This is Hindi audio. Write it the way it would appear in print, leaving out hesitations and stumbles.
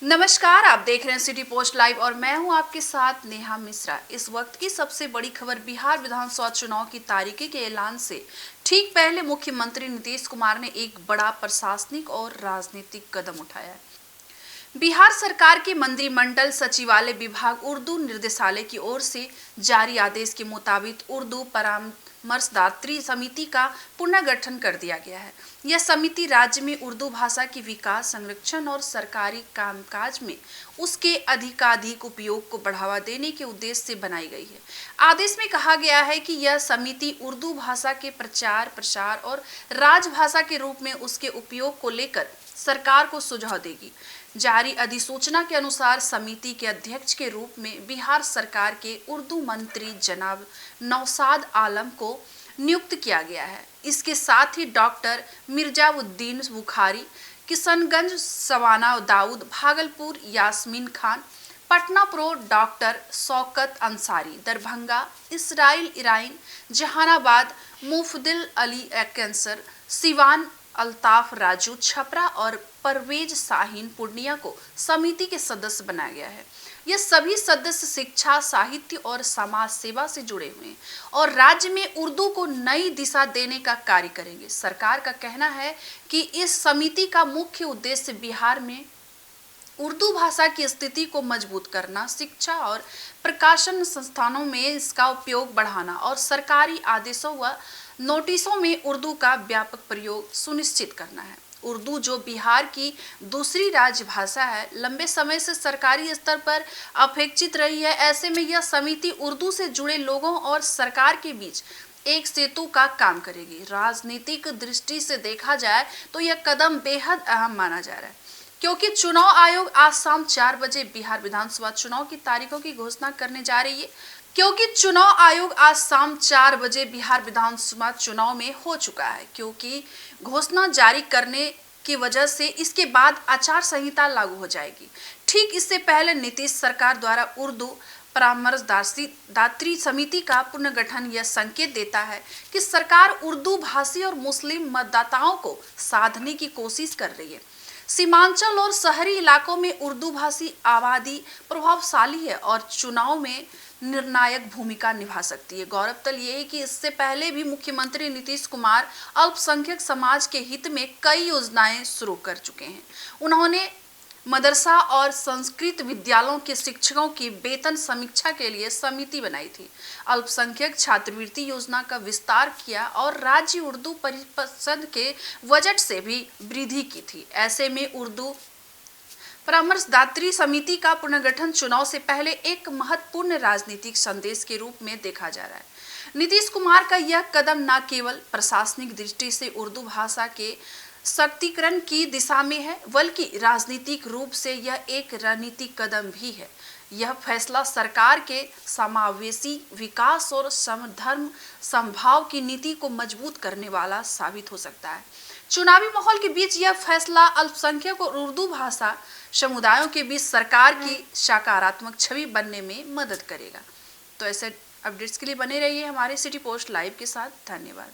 नमस्कार, आप देख रहे हैं सिटी पोस्ट लाइव और मैं हूं आपके साथ नेहा मिश्रा। इस वक्त की सबसे बड़ी खबर बिहार विधानसभा चुनाव की तारीखों के ऐलान से ठीक पहले मुख्यमंत्री नीतीश कुमार ने एक बड़ा प्रशासनिक और राजनीतिक कदम उठाया है। बिहार सरकार के मंत्रिमंडल सचिवालय विभाग उर्दू निर्देशालय की ओर से जारी आदेश के मुताबिक उर्दू परामर्शदात्री समिति का पुनर्गठन कर दिया गया है। यह समिति राज्य में उर्दू भाषा के विकास, संरक्षण और सरकारी कामकाज में उसके अधिकाधिक उपयोग को बढ़ावा देने के उद्देश्य से बनाई गई है। आदेश में कहा गया है कि यह समिति उर्दू भाषा के प्रचार, प्रसार और राजभाषा के रूप में उसके उपयोग को लेकर सरकार को सुझाव देगी। जारी अधिसूचना के अनुसार समिति के अध्यक्ष के रूप में बिहार सरकार के उर्दू मंत्री जनाब नौशाद आलम को नियुक्त किया गया है। इसके साथ ही डॉक्टर मिर्जाउद्दीन बुखारी, किशनगंज सवाना दाऊद, भागलपुर यास्मीन खान, पटना प्रो डॉक्टर शौकत अंसारी, दरभंगा इसराइल ईराइन, जहानाबाद मुफदिल अली कैंसर, सिवान अल्ताफ राजू छपरा और परवेज शाहीन पूर्णिया को समिति के सदस्य बनाया गया है। ये सभी सदस्य शिक्षा, साहित्य और समाज सेवा से जुड़े हुए हैं और राज्य में उर्दू को नई दिशा देने का कार्य करेंगे। सरकार का कहना है कि इस समिति का मुख्य उद्देश्य बिहार में उर्दू भाषा की स्थिति को मजबूत करना, शिक्षा और प्रकाशन संस्थानों में इसका उपयोग बढ़ाना और सरकारी आदेशों व नोटिसों में उर्दू का व्यापक प्रयोग सुनिश्चित करना है। उर्दू जो बिहार की दूसरी राजभाषा है, लंबे समय से सरकारी स्तर पर अपेक्षित रही है। ऐसे में यह समिति उर्दू से जुड़े लोगों और सरकार के बीच एक सेतु का काम करेगी। राजनीतिक दृष्टि से देखा जाए तो यह कदम बेहद अहम माना जा रहा है, क्योंकि चुनाव आयोग आज शाम 4 बजे बिहार विधानसभा चुनाव की तारीखों की घोषणा करने जा रही है। क्योंकि घोषणा जारी करने की वजह से इसके बाद आचार संहिता लागू हो जाएगी। ठीक इससे पहले नीतीश सरकार द्वारा उर्दू परामर्शदात्री समिति का पुनर्गठन यह संकेत देता है कि सरकार उर्दू भाषी और मुस्लिम मतदाताओं को साधने की कोशिश कर रही है। सीमांचल और शहरी इलाकों में उर्दू भाषी आबादी प्रभावशाली है और चुनाव में निर्णायक भूमिका निभा सकती है। गौरतलब ये है कि इससे पहले भी मुख्यमंत्री नीतीश कुमार अल्पसंख्यक समाज के हित में कई योजनाएं शुरू कर चुके हैं। उन्होंने मदरसा और संस्कृत विद्यालयों के शिक्षकों की वेतन समीक्षा के लिए समिति बनाई थी, अल्पसंख्यक छात्रवृत्ति योजना का विस्तार किया और राज्य उर्दू परिषद के बजट से भी वृद्धि की थी। ऐसे में उर्दू परामर्शदात्री समिति का पुनर्गठन चुनाव से पहले एक महत्वपूर्ण राजनीतिक संदेश के रूप में देखा जा रहा है। नीतीश कुमार का यह कदम न केवल प्रशासनिक दृष्टि से उर्दू भाषा के सशक्तिकरण की दिशा में है, बल्कि राजनीतिक रूप से यह एक रणनीतिक कदम भी है। यह फैसला सरकार के समावेशी विकास और समधर्म समभाव की नीति को मजबूत करने वाला साबित हो सकता है। चुनावी माहौल के बीच यह फैसला अल्पसंख्यक और उर्दू भाषा समुदायों के बीच सरकार की सकारात्मक छवि बनने में मदद करेगा। तो ऐसे अपडेट्स के लिए बने रहिए हमारे सिटी पोस्ट लाइव के साथ। धन्यवाद।